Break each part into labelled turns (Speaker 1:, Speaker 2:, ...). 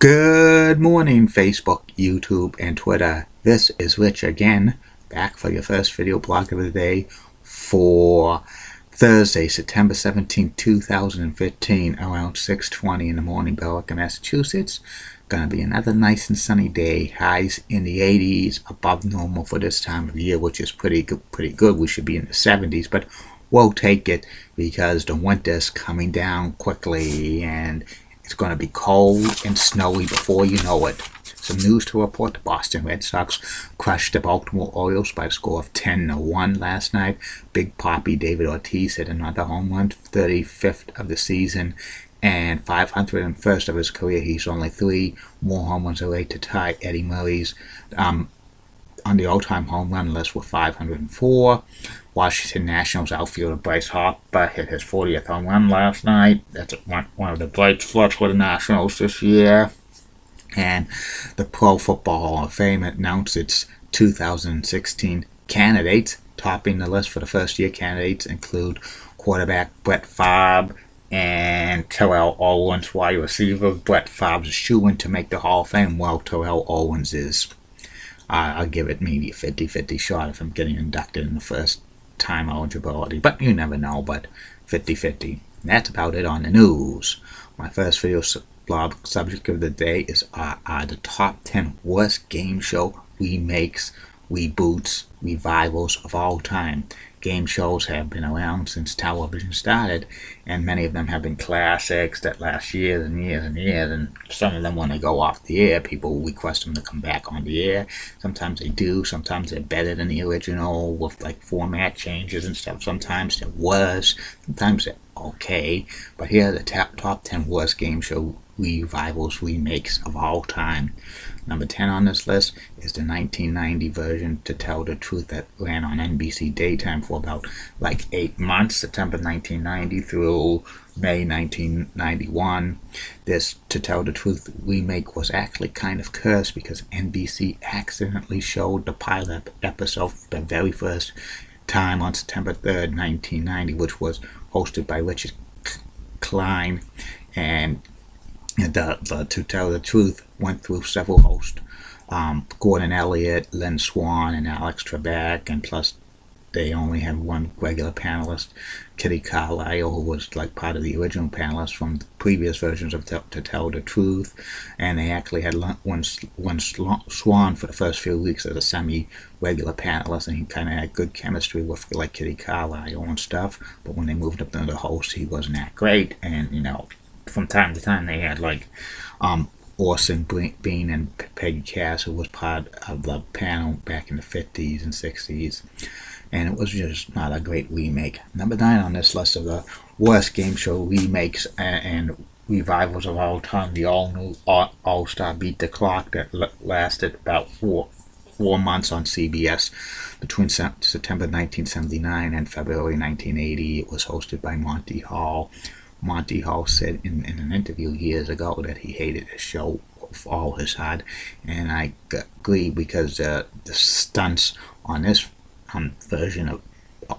Speaker 1: Good morning, Facebook, YouTube, and Twitter. This is Rich again, back for your first video blog of the day for Thursday, September 17, 2015, around 6:20 in the morning, Billerica, Massachusetts. Gonna be another nice and sunny day. Highs in the 80s, above normal for this time of year, which is pretty good. We should be in the 70s, but we'll take it because the winter's coming down quickly and it's going to be cold and snowy before you know it. Some news to report. The Boston Red Sox crushed the Baltimore Orioles by a score of 10-1 last night. Big Papi David Ortiz hit another home run, 35th of the season and 501st of his career. He's only 3 more home runs away to tie Eddie Murray's on the all-time home run list with 504. Washington Nationals outfielder Bryce Harper hit his 40th home run last night. That's one of the bright spots for the Nationals this year. And the Pro Football Hall of Fame announced its 2016 candidates. Topping the list for the first-year candidates include quarterback Brett Favre and Terrell Owens. Wide receiver Brett Favre's a shoo-in to make the Hall of Fame, while Terrell Owens is. I'll give it maybe a 50-50 shot if I'm getting inducted in the first time eligibility, but you never know. But 50-50. That's about it on the news. My first video blog subject of the day is the top 10 worst game show remakes, reboots, revivals of all time. Game shows have been around since television started, and many of them have been classics that last years and years and years, and some of them, when they go off the air, people request them to come back on the air. Sometimes they do, sometimes they're better than the original with like format changes and stuff. Sometimes they're worse, sometimes they're okay, but here are the top 10 worst game show revivals, remakes of all time. Number 10 on this list is the 1990 version, To Tell the Truth, that ran on NBC Daytime for about like 8 months, September 1990 through May 1991. This To Tell the Truth remake was actually kind of cursed because NBC accidentally showed the pilot episode for the very first time on September 3rd, 1990, which was hosted by Richard Klein, and the To Tell the Truth went through several hosts, Gordon Elliott, Lynn Swan, and Alex Trebek, and plus they only had one regular panelist, Kitty Carlisle, who was like part of the original panelists from the previous versions of To Tell the Truth, and they actually had one Swan for the first few weeks as a semi-regular panelist, and he kind of had good chemistry with like Kitty Carlisle and stuff, but when they moved up to the host, he wasn't that great, and from time to time they had like Orson Bean and Peggy Cass, who was part of the panel back in the 50s and 60s, and it was just not a great remake. Number 9 on this list of the worst game show remakes and revivals of all time, the all-new All-Star Beat the Clock that lasted about four months on CBS between September 1979 and February 1980. It was hosted by Monty Hall. Monty Hall said in an interview years ago that he hated the show with all his heart, and I agree because the stunts on this version of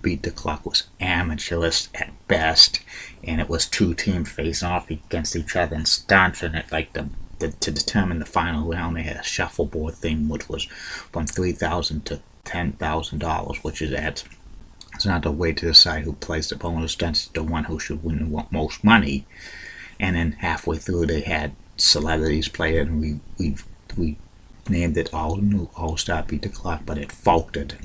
Speaker 1: Beat the Clock was amateurish at best, and it was 2 teams facing off against each other in stunts, and it like to determine the final round they had a shuffleboard thing, which was from $3,000 to $10,000, which is it's not the way to decide who plays the bonus. That's the one who should win the most money. And then halfway through, they had celebrities play it, and we named it All-Star Beat the Clock, but it faltered.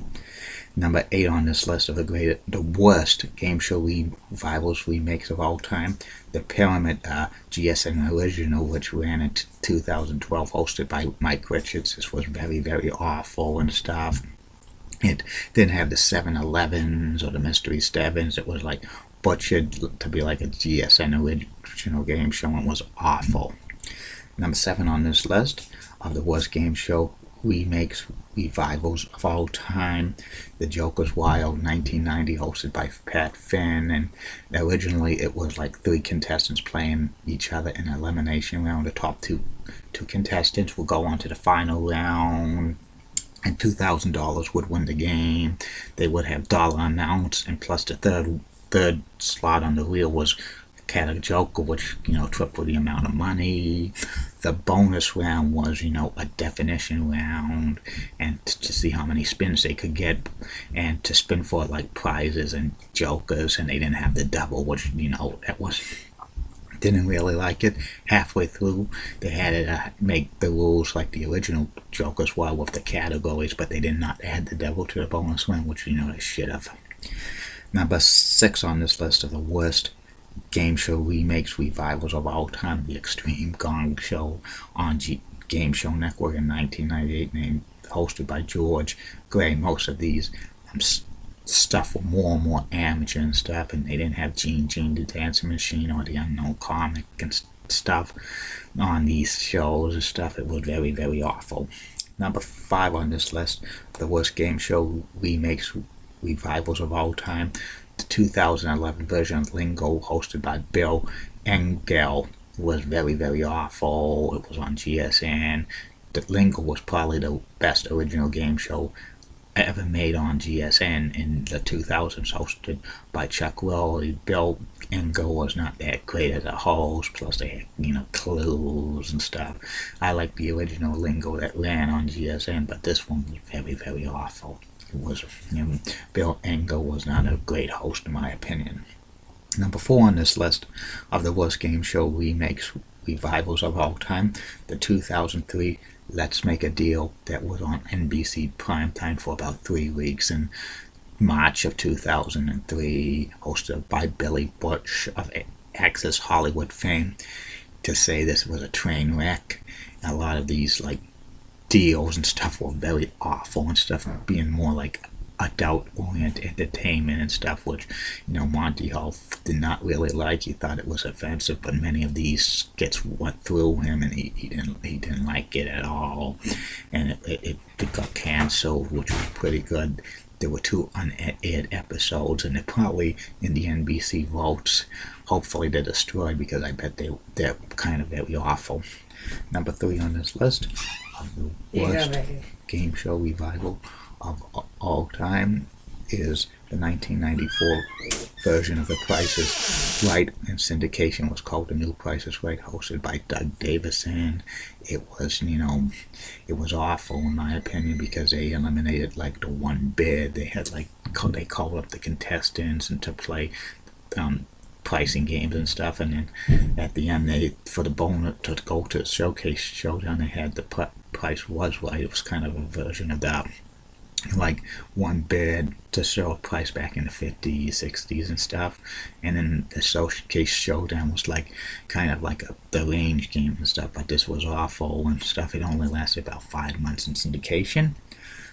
Speaker 1: Number 8 on this list of the worst game show revivals, remakes of all time, the Pyramid GSN original, which ran in 2012, hosted by Mike Richards. This was very, very awful and stuff. It didn't have the 7-Elevens or the Mystery Sevens. It was like butchered to be like a GSN original game show, and was awful. Number 7 on this list of the worst game show remakes, revivals of all time, The Joker's Wild, 1990, hosted by Pat Finn, and originally it was like 3 contestants playing each other in an elimination round. The top two contestants will go on to the final round, and $2,000 would win the game. They would have dollar amounts, and plus the third slot on the wheel was Cat a Joker, which tripled the amount of money. the bonus round was, a definition round, and to see how many spins they could get, and to spin for like prizes and jokers, and they didn't have the double, which, that was, didn't really like it. Halfway through, they had to make the rules like the original jokers were with the categories, but they did not add the double to the bonus round, which, they should have. Number 6 on this list of the worst game show remakes, revivals of all time, the Extreme Gong Show on Game Show Network in 1998, hosted by George Gray. Most of these stuff were more and more amateur and stuff, and they didn't have Gene the Dancing Machine or the Unknown Comic and stuff on these shows and stuff. It was very, very awful. Number 5 on this list, the worst game show remakes, revivals of all time, the 2011 version of Lingo, hosted by Bill Engel, was very, very awful. It was on GSN. The Lingo was probably the best original game show ever made on GSN in the 2000s, hosted by Chuck Lorre. Bill Engel was not that great as a host, plus they had, clues and stuff. I like the original Lingo that ran on GSN, but this one was very, very awful. Bill Engel was not a great host in my opinion. Number 4 on this list of the worst game show remakes, revivals of all time, the 2003 Let's Make a Deal that was on NBC primetime for about 3 weeks in March of 2003, hosted by Billy Butch of Access Hollywood fame. To say this was a train wreck, a lot of these deals and stuff were very awful and stuff, being more like adult-oriented entertainment and stuff, which, Monty Hall did not really like. He thought it was offensive, but many of these skits went through him, and he didn't like it at all, and it got canceled, which was pretty good. There were 2 unaired episodes, and they're probably in the NBC vaults. Hopefully they're destroyed, because I bet they're kind of very awful. Number 3 on this list of the worst game show revival of all time is the 1994 version of The Price is Right in syndication. Was called The New Price is Right, hosted by Doug Davison. It was, it was awful in my opinion, because they eliminated the one bid. They had they called up the contestants and to play pricing games and stuff, and then at the end, they, for the bonus to go to the showcase showdown, they had the Price Was Right. It was kind of a version of that, one bid to show a price back in the 50s, 60s and stuff, and then the showcase showdown was kind of the range game and stuff, but this was awful and stuff. It only lasted about 5 months in syndication.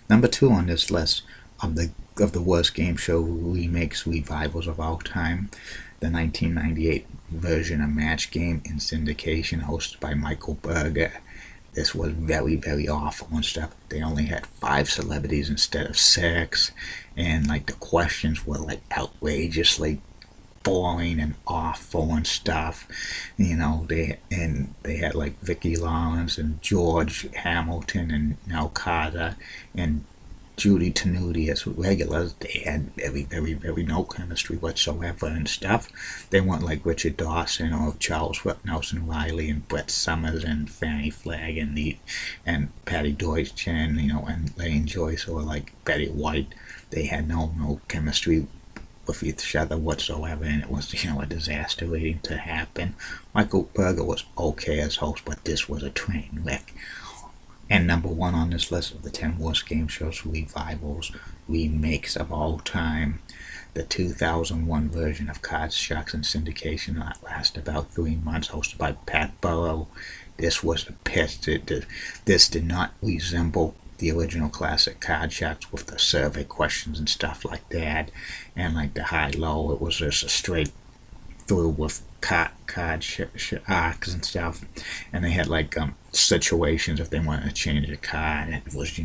Speaker 1: Number 2 on this list of the worst game show remakes, revivals of all time, the 1998 version of Match Game in syndication, hosted by Michael Berger. This was very, very awful and stuff. They only had 5 celebrities instead of 6, and the questions were outrageously boring and awful and stuff. They had Vicki Lawrence and George Hamilton and Nell Carter and Judy Tenuti as regulars. They had very, very, very no chemistry whatsoever and stuff. They weren't like Richard Dawson or Charles Nelson Riley and Brett Summers and Fannie Flagg and Patty Deutsch and Lane Joyce or Betty White. They had no chemistry with each other whatsoever, and it was a disaster waiting to happen. Michael Berger was okay as host, but this was a train wreck. And number 1 on this list of the 10 worst game shows, revivals, remakes of all time, the 2001 version of Card Sharks in syndication that lasted about 3 months, hosted by Pat Burrow. This was a piss. This did not resemble the original classic Card Sharks with the survey questions and stuff like that, and the high-low. It was just a straight through with card sharks and stuff, and they had situations if they wanted to change a card. It was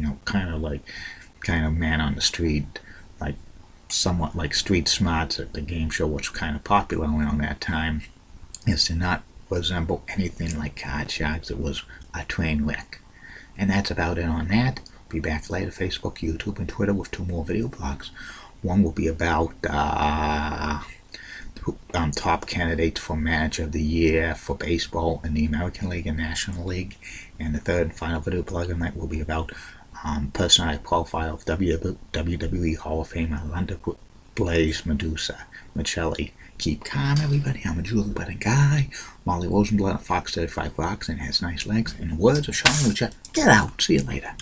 Speaker 1: kind of man on the street, somewhat like Street Smarts at the game show, which was kind of popular around that time. It did not resemble anything like Card Sharks. It was a train wreck. And that's about it on that. Be back later, Facebook, YouTube, and Twitter with 2 more video blogs. One will be about top candidates for Manager of the Year for baseball in the American League and National League. And the third and final video blog of the night will be about personality profile of WWE Hall of Famer Linda Blaze Medusa Michelli. Keep calm, everybody. I'm a Julie Button guy. Molly Rosenblatt, Fox 35 Fox, and has nice legs. In the words of Sean Lucha, get out. See you later.